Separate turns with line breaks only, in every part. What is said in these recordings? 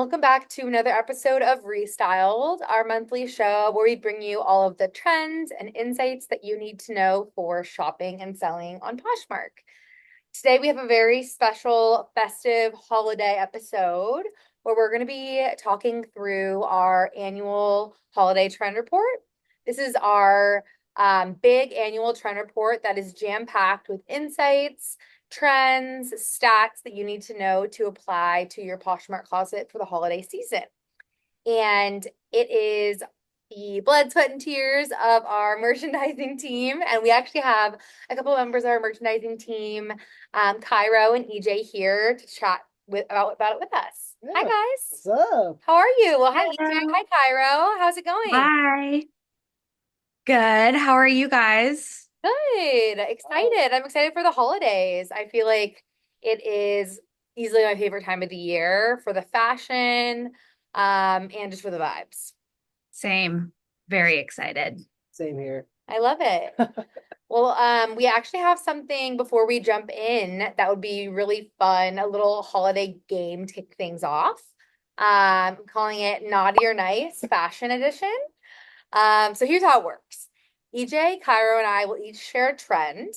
welcome back to another episode of Restyled, our monthly show where we bring you all of the trends and insights that you need to know for shopping and selling on Poshmark. Today we have a very special festive holiday episode where we're going to be talking through our annual holiday trend report. This is our big annual trend report that is jam-packed with insights, trends, stats that you need to know to apply to your Poshmark closet for the holiday season. And it is the blood, sweat, and tears of our merchandising team. And we actually have a couple of members of our merchandising team, Cairo and EJ, here to chat about it with us.
Yeah,
Hi, guys.
what's up?
How are you? Well, hi, EJ.
Hello.
Hi, Cairo. How's it going?
Hi. Good. How are you guys?
Good.
Oh,
Excited. I'm excited for the holidays. I feel like it is easily my favorite time of the year for the fashion, and just for the vibes.
Same. Very excited.
same here.
I love it. Well, we actually have something before we jump in that would be really fun, a little holiday game to kick things off. I'm calling it Naughty or Nice Fashion Edition. So here's how it works. EJ, Cairo, and I will each share a trend,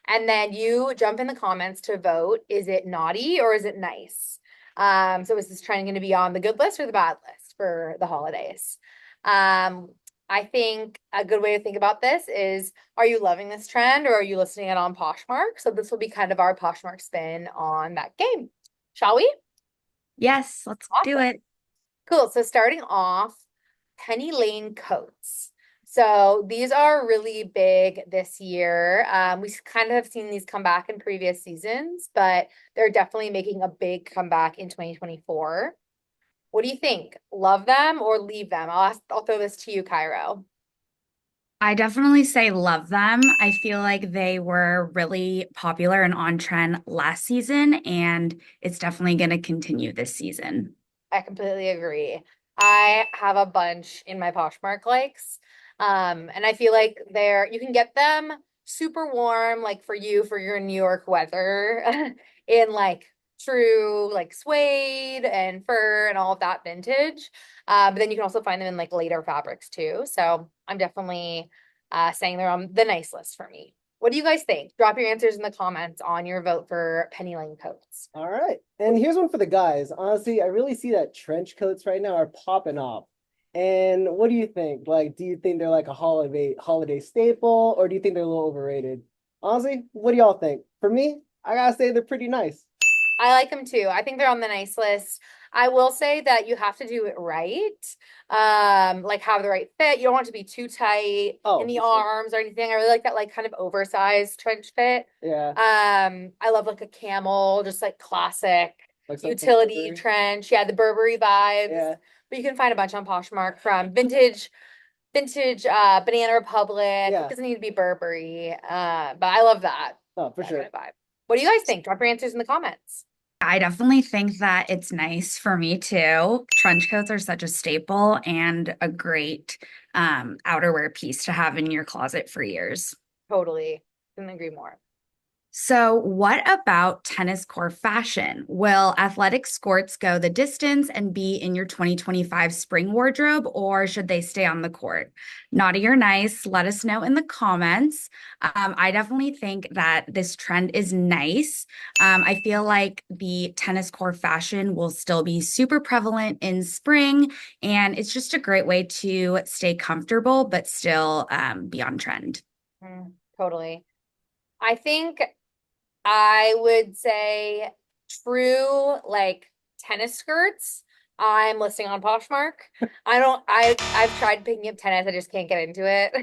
and then you jump in the comments to vote. Is it naughty or is it nice? So is this trend going to be on the good list or the bad list for the holidays? Um, I think a good way to think about this is, are you loving this trend or are you listening it on Poshmark? So this will be kind of our Poshmark spin on that game. Shall we?
Yes, let's do
Awesome.
it.
Cool. So starting off, Penny Lane coats. So these are really big this year. We kind of have seen these come back in previous seasons, but they're definitely making a big comeback in 2024. What do you think? Love them or leave them? I'll throw this to you, Cairo.
I definitely say love them. I feel like they were really popular and on trend last season, and it's definitely going to continue this season.
I completely agree. I have a bunch in my Poshmark likes. And I feel like you can get them super warm, like for you, for your New York weather, in like true like suede and fur and all of that vintage. But then you can also find them in like later fabrics too. So I'm definitely saying they're on the nice list for me. What do you guys think? Drop your answers in the comments on your vote for Penny Lane coats.
All right. And here's one for the guys. Honestly, I really see that trench coats right now are popping off. And what do you think? Like, do you think they're like a holiday staple, or do you think they're a little overrated? Honestly, what do y'all think? For me, I gotta say they're pretty nice.
I like them too. I think they're on the nice list. I will say that you have to do it right. Like have the right fit. You don't want it to be too tight in
Oh,
the
for sure.
arms or anything. I really like that like kind of oversized trench fit.
Yeah,
I love like a camel, just like classic
like something
utility
Burberry.
trench. Yeah, the Burberry vibes.
Yeah,
But you can find a bunch on Poshmark from vintage Banana Republic. It
yeah.
doesn't need to be Burberry. But I love
Oh, for
that kind
sure.
of vibe. What do you guys think? Drop your answers in the comments.
I definitely think that it's nice for me too. Trench coats are such a staple and a great outerwear piece to have in your closet for years.
Totally. Couldn't agree more.
So, what about tennis core fashion? Will athletic skirts go the distance and be in your 2025 spring wardrobe, or should they stay on the court? Naughty or nice? Let us know in the comments. I definitely think that this trend is nice. I feel like the tennis core fashion will still be super prevalent in spring, and it's just a great way to stay comfortable but still be on trend.
Totally. I think I would say true like tennis skirts. I'm listing on Poshmark. I've tried picking up tennis, I just can't get into it.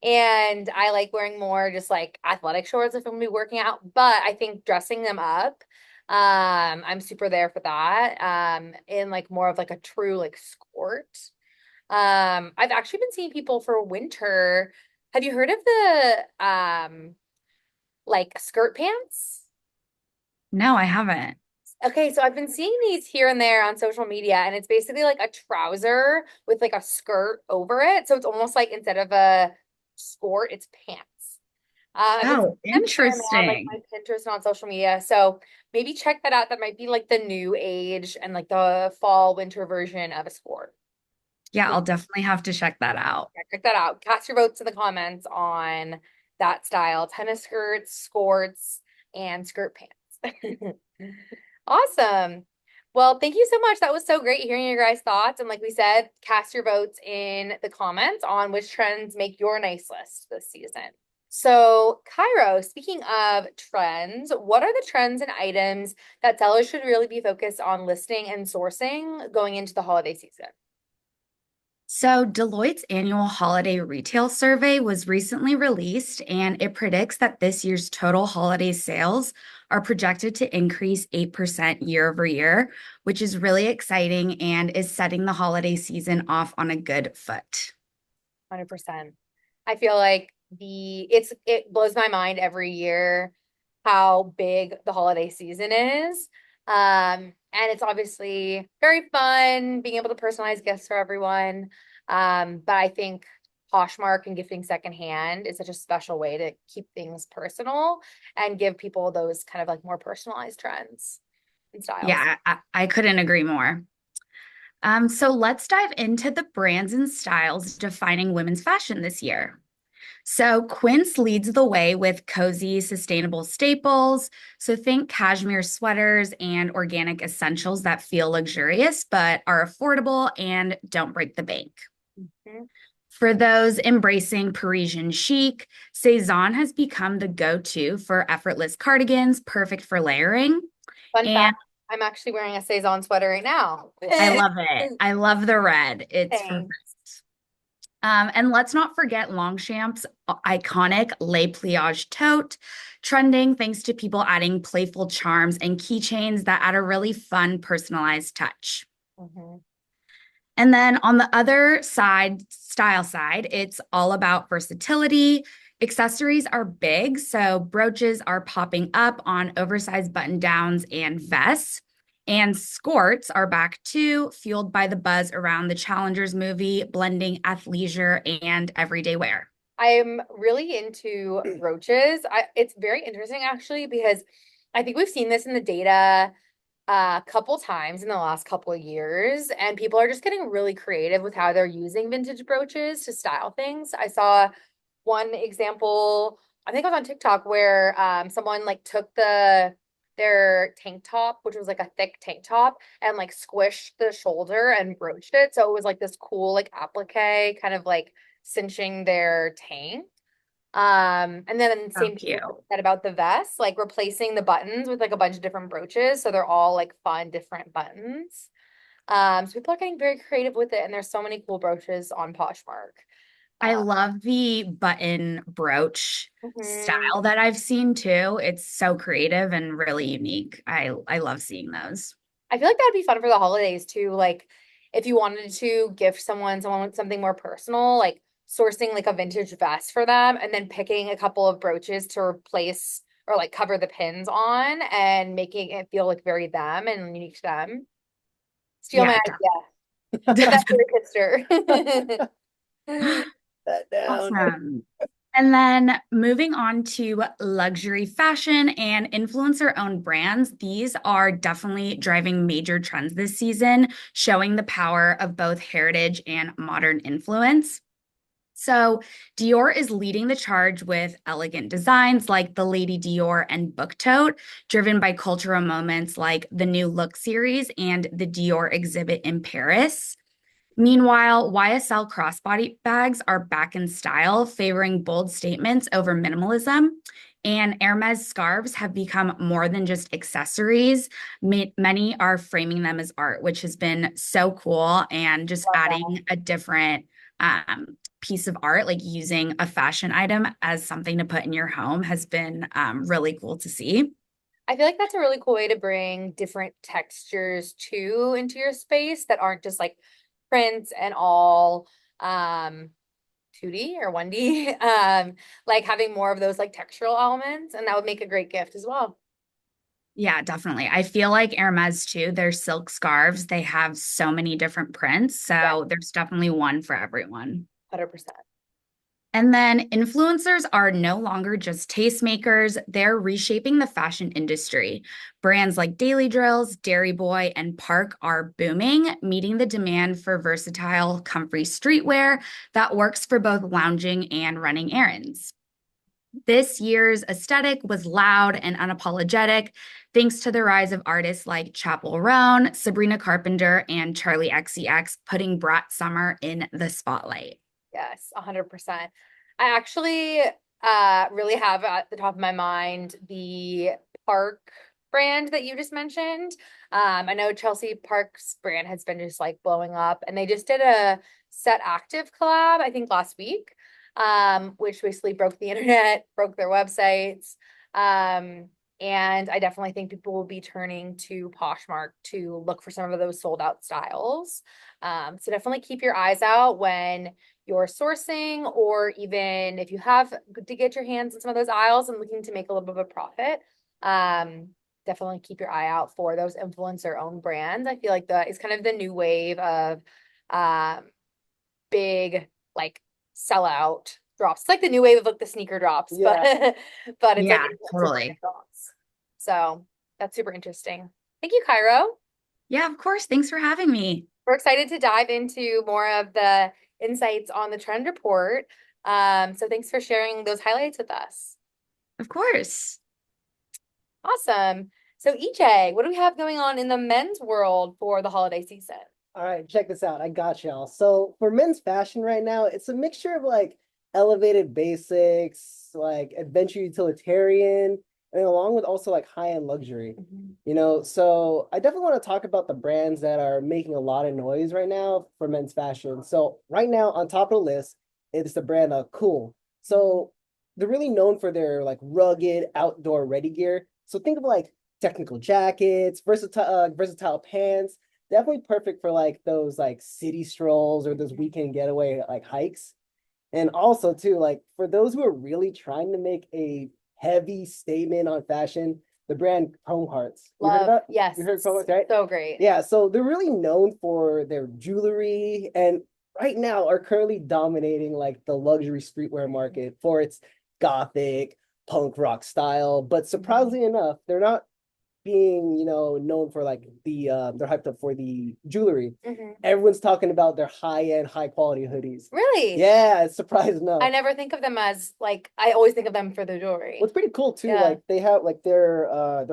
And I like wearing more just like athletic shorts if I'm gonna be working out, but I think dressing them up, I'm super there for that. In like more of like a true like skirt. I've actually been seeing people for winter. Have you heard of the like skirt pants?
No, I haven't.
Okay, so I've been seeing these here and there on social media, and it's basically like a trouser with like a skirt over it. So it's almost like instead of a skirt, it's pants. I've been
Oh,
seeing them here and there on like
interesting.
my Pinterest and on social media. So maybe check that out. That might be like the new age and like the fall winter version of a sport.
Yeah,
So
I'll definitely have to check that out.
yeah, check that out. Cast your votes in the comments on that style. Tennis skirts, skirts, and skirt pants. Awesome. Well, thank you so much. That was so great hearing your guys' thoughts. And like we said, cast your votes in the comments on which trends make your nice list this season. So, Cairo, speaking of trends, what are the trends and items that sellers should really be focused on listing and sourcing going into the holiday season?
So, Deloitte's annual holiday retail survey was recently released, and it predicts that this year's total holiday sales are projected to increase 8% year over year, which is really exciting and is setting the holiday season off on a good foot.
100%. I feel like it blows my mind every year how big the holiday season is. And it's obviously very fun being able to personalize gifts for everyone. But I think Poshmark and gifting secondhand is such a special way to keep things personal and give people those kind of like more personalized trends and styles.
Yeah, I couldn't agree more. So, let's dive into the brands and styles defining women's fashion this year. So Quince leads the way with cozy, sustainable staples. So think cashmere sweaters and organic essentials that feel luxurious but are affordable and don't break the bank.
Mhm.
For those embracing Parisian chic, Cezanne has become the go-to for effortless cardigans, perfect for layering.
Fun
And
fact, I'm actually wearing a Saison sweater right now.
I love it. I love the red. It's perfect.
Thanks.
And let's not forget Longchamp's iconic Les Pliage tote, trending thanks to people adding playful charms and keychains that add a really fun, personalized touch.
Mhm.
And then on the other side, style side, it's all about versatility. Accessories are big, so brooches are popping up on oversized button downs and vests. And skirts are back too, fueled by the buzz around the Challengers movie, blending athleisure and everyday wear.
I'm really into brooches. It's very interesting actually because I think we've seen this in the data a couple times in the last couple of years, and people are just getting really creative with how they're using vintage brooches to style things. I saw one example, I think it was on TikTok, where someone like took their tank top, which was like a thick tank top, and like squished the shoulder and broached it. So it was like this cool like applique, kind of like cinching their tank. And then
So
same thing
cute.
said about the vest, like replacing the buttons with like a bunch of different brooches, so they're all like fun, different buttons. So people are getting very creative with it, and there's so many cool brooches on Poshmark.
I
Uh,
love the button brooch
mhm.
style that I've seen too. It's so creative and really unique. I love seeing those.
I feel like that'd be fun for the holidays too. Like if you wanted to gift someone with something more personal, like sourcing like a vintage vest for them and then picking a couple of brooches to replace or like cover the pins on and making it feel like very them and unique to them. Steal my
Yeah,
idea. Give that to
definitely.
your sister.
That down.
Awesome. And then moving on to luxury fashion and influencer owned brands, these are definitely driving major trends this season, showing the power of both heritage and modern influence. So, Dior is leading the charge with elegant designs like the Lady Dior and Book Tote, driven by cultural moments like the New Look series and the Dior exhibit in Paris. Meanwhile, YSL crossbody bags are back in style, favoring bold statements over minimalism. And Hermes scarves have become more than just accessories. Many are framing them as art, which has been so cool. And just
Love that.
adding a different piece of art, like using a fashion item as something to put in your home, has been really cool to see.
I feel like that's a really cool way to bring different textures too into your space that aren't just like prints and all um 2D or 1D. Like having more of those like textural elements, and that would make a great gift as well.
Yeah, definitely. I feel like Hermes too, their silk scarves, they have so many different prints.
Yeah,
So there's definitely one for everyone.
100%.
And then influencers are no longer just tastemakers, they're reshaping the fashion industry. Brands like Daily Drills, Dairy Boy, and Park are booming, meeting the demand for versatile, comfy streetwear that works for both lounging and running errands. This year's aesthetic was loud and unapologetic, thanks to the rise of artists like Chappell Roan, Sabrina Carpenter, and Charlie XCX, putting Brat Summer in the spotlight.
Yes, 100%. I actually really have at the top of my mind the Park brand that you just mentioned. I know Chelsea Park's brand has been just like blowing up, and they just did a Set Active collab, I think last week, which basically broke the internet, broke their websites. And I definitely think people will be turning to Poshmark to look for some of those sold out styles. So definitely keep your eyes out when you're sourcing, or even if you have to get your hands in some of those aisles and looking to make a little bit of a profit. Definitely keep your eye out for those influencer owned brands. I feel like that is kind of the new wave of big like sellout drops. It's like the new wave of like the sneaker drops,
Yeah.
but it's like
Yeah,
influencer brand
totally.
drops. So that's super interesting. Thank you, Cairo.
Yeah, of course. Thanks for having me.
We're excited to dive into more of the insights on the trend report. So thanks for sharing those highlights with us.
Of course.
Awesome. So EJ, what do we have going on in the men's world for the holiday season?
All right, check this out. I got y'all. So for men's fashion right now, it's a mixture of like elevated basics, like adventure utilitarian, and along with also like high-end luxury. So I definitely want to talk about the brands that are making a lot of noise right now for men's fashion. So right now on top of the list, it's the brand Cool. So they're really known for their like rugged outdoor ready gear. So think of like technical jackets, versatile pants, definitely perfect for like those like city strolls or those weekend getaway like hikes. And also too, like for those who are really trying to make a heavy statement on fashion, the brand Chrome Hearts. You heard
Love,
about?
yes,
You heard Chrome Hearts, right?
so great.
Yeah, so they're really known for their jewelry, and right now are currently dominating like the luxury streetwear market for its gothic punk rock style. But surprisingly enough, they're not being, known for like they're hyped up for the jewelry. Everyone's talking about their high-end, high-quality hoodies.
Really?
Yeah, it's surprising enough.
I never think of them as like, I always think of them for the jewelry.
What's pretty cool too,
Yeah.
like they have like their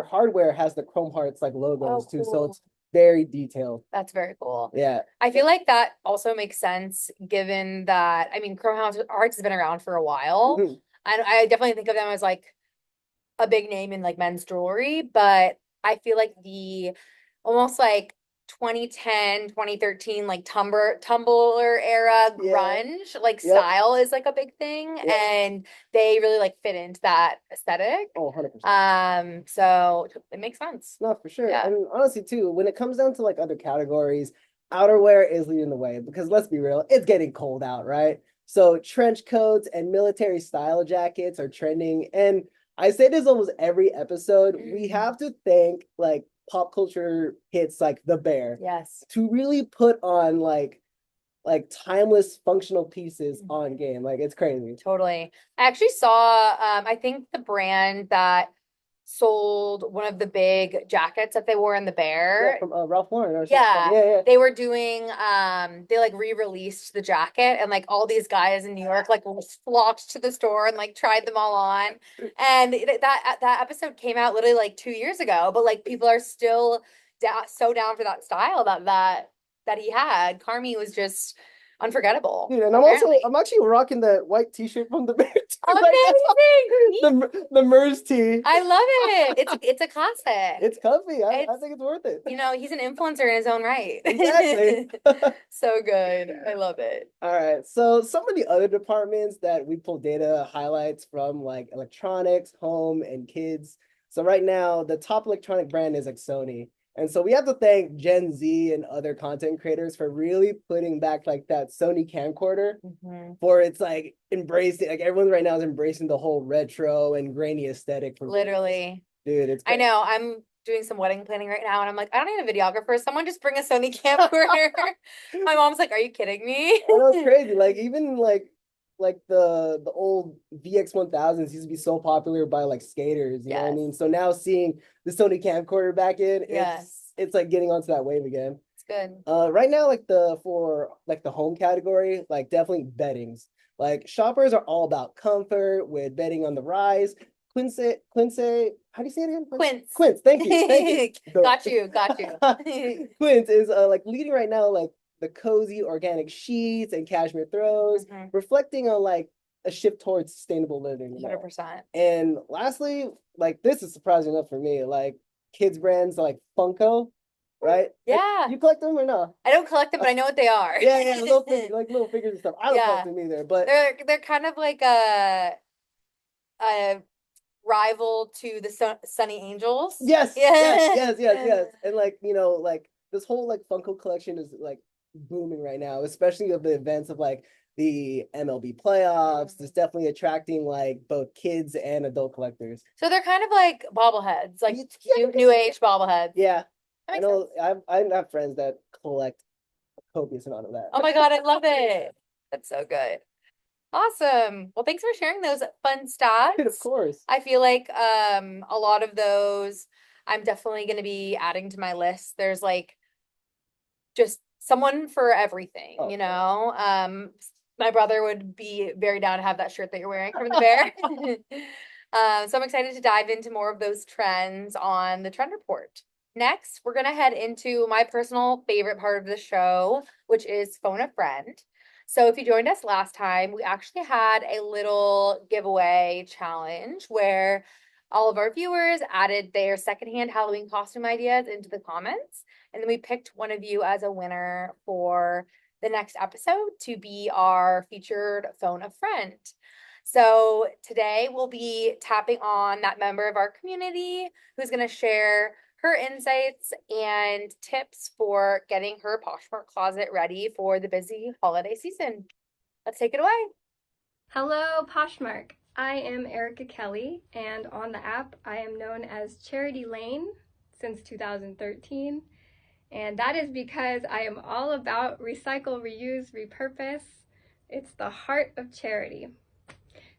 hardware has the Chrome Hearts like logos too, so
cool.
it's very detailed.
That's very cool.
Yeah.
I feel like that also makes sense given that, I mean, Chrome Hearts has been around for a while. I definitely think of them as like a big name in like men's jewelry, but I feel like the almost like 2010, 2013, like Tumblr era grunge like style is like a big thing, and they really like fit into that aesthetic.
Oh, 100%.
So it makes sense.
No, for sure.
Yeah.
And honestly too, when it comes down to like other categories, outerwear is leading the way because let's be real, it's getting cold out, right? So trench coats and military style jackets are trending. And I say this almost every episode, we have to thank like pop culture hits like The Bear.
Yes.
To really put on like timeless functional pieces on game. Like it's crazy.
Totally. I actually saw I think the brand that sold one of the big jackets that they wore in The Bear.
Yeah, from Ralph Lauren. Or
Yeah.
Yeah.
They were doing they like re-released the jacket, and like all these guys in New York like flocked to the store and like tried them all on. And that episode came out literally like 2 years ago, but like people are still so down for that style that he had. Carmi was just unforgettable.
Dude, and
apparently.
I'm actually rocking that white t-shirt from The Bear too.
Amazing.
The MERS tee.
I love it. It's a classic.
It's comfy. I think it's worth it.
He's an influencer in his own right.
Exactly.
So good. I love it.
All right. So some of the other departments that we pull data highlights from like electronics, home, and kids. So right now, the top electronic brand is like Sony. And so we have to thank Gen Z and other content creators for really putting back like that Sony camcorder for its like embracing, like everyone right now is embracing the whole retro and grainy aesthetic.
Literally.
Dude, it's
I know. I'm doing some wedding planning right now, and I'm like, I don't need a videographer. Someone just bring a Sony camcorder. My mom's like, are you kidding me?
I know, it's crazy. Like even like like the old VX1000s used to be so popular by like skaters, you know what I mean?
Yes.
So now seeing the Sony camcorder back in,
Yes.
it's like getting onto that wave again.
It's good.
Right now, like for like the home category, like definitely beddings. Like shoppers are all about comfort with bedding on the rise. Quince, how do you say it again?
Quince.
Quince, thank you, thank you.
Got you.
Quince is like leading right now, like the cozy organic sheets and cashmere throws, reflecting on like a shift towards sustainable living.
100%.
And lastly, like this is surprising enough for me, like kids brands like Funko, right?
Yeah.
You collect them or no?
I don't collect them, but I know what they are.
Yeah, little figures, like little figures and stuff. I don't collect them either, but
they're kind of like a rival to the Sunny Angels.
yes, yes. And like, like this whole like Funko collection is like booming right now, especially of the events of like the MLB playoffs. It's definitely attracting like both kids and adult collectors.
So they're kind of like bobbleheads, like new age bobbleheads.
Yeah. I know I have friends that collect a copious amount of that.
Oh my God, I love it. That's so good. Awesome. Well, thanks for sharing those fun stats.
Of course.
I feel like a lot of those I'm definitely going to be adding to my list. There's like just someone for everything, you know. My brother would be very down to have that shirt that you're wearing from the bear. So I'm excited to dive into more of those trends on the Trend Report. Next, we're going to head into my personal favorite part of the show, which is Phone a Friend. So if you joined us last time, we actually had a little giveaway challenge where all of our viewers added their secondhand Halloween costume ideas into the comments. And then we picked one of you as a winner for the next episode to be our featured Phone a Friend. So today we'll be tapping on that member of our community who's going to share her insights and tips for getting her Poshmark closet ready for the busy holiday season. Let's take it away.
Hello, Poshmark. I am Erica Kelly, and on the app, I am known as Charity Lane since 2013. And that is because I am all about recycle, reuse, repurpose. It's the heart of charity.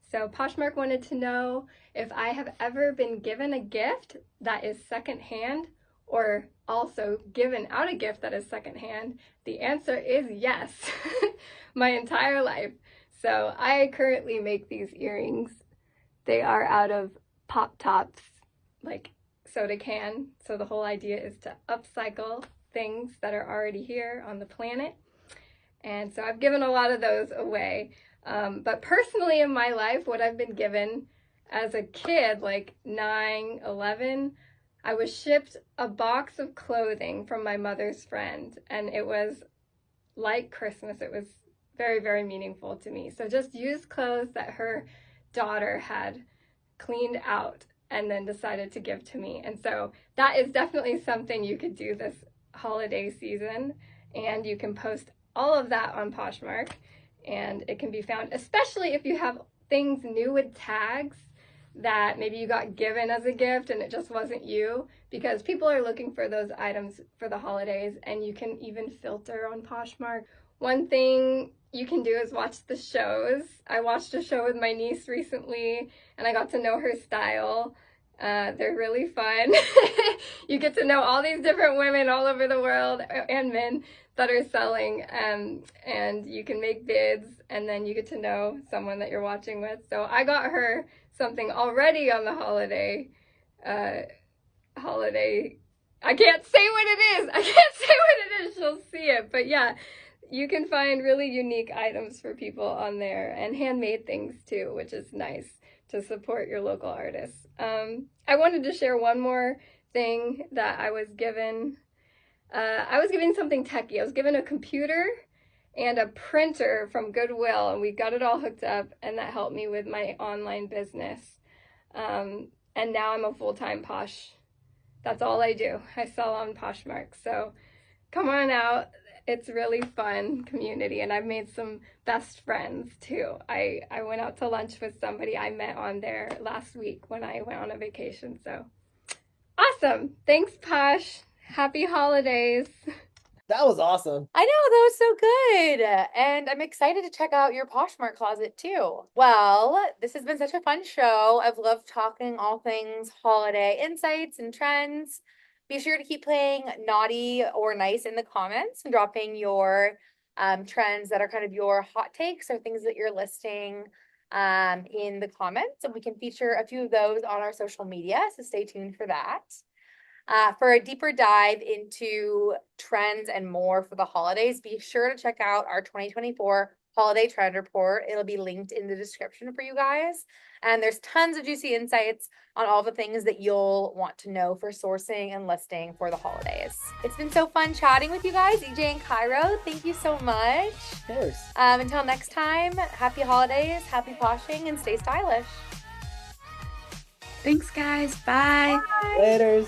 So Poshmark wanted to know if I have ever been given a gift that is secondhand or also given out a gift that is secondhand. The answer is yes, my entire life. So I currently make these earrings. They are out of pop tops, like soda can. So the whole idea is to upcycle things that are already here on the planet. And so I've given a lot of those away. But personally in my life, what I've been given as a kid, like 9, 11, I was shipped a box of clothing from my mother's friend. And it was like Christmas. It was very, very meaningful to me. So just used clothes that her daughter had cleaned out and then decided to give to me. And so that is definitely something you could do this holiday season. And you can post all of that on Poshmark. And it can be found, especially if you have things new with tags that maybe you got given as a gift and it just wasn't you, because people are looking for those items for the holidays, and you can even filter on Poshmark. One thing you can do is watch the shows. I watched a show with my niece recently and I got to know her style. They're really fun. You get to know all these different women all over the world and men that are selling, and you can make bids, and then you get to know someone that you're watching with. So I got her something already on the holiday. I can't say what it is. She'll see it. But yeah, you can find really unique items for people on there, and handmade things too, which is nice to support your local artists. I wanted to share one more thing that I was given. I was given something techie. I was given a computer and a printer from Goodwill, and we got it all hooked up, and that helped me with my online business. And now I'm a full-time Posh. That's all I do. I sell on Poshmark. So come on out. It's really fun community, and I've made some best friends too. I went out to lunch with somebody I met on there last week when I went on a vacation. So awesome. Thanks, Posh. Happy holidays.
That was awesome.
I know, that was so good. And I'm excited to check out your Poshmark closet too. Well, this has been such a fun show. I've loved talking all things holiday insights and trends. Be sure to keep playing naughty or nice in the comments and dropping your trends that are kind of your hot takes or things that you're listing in the comments. And we can feature a few of those on our social media. So stay tuned for that. For a deeper dive into trends and more for the holidays, be sure to check out our 2024 holiday trend report. It'll be linked in the description for you guys. And there's tons of juicy insights on all the things that you'll want to know for sourcing and listing for the holidays. It's been so fun chatting with you guys, EJ and Cairo. Thank you so much.
Of course.
Until next time, happy holidays, happy poshing, and stay stylish.
Thanks, guys. Bye.
Bye.
Laters.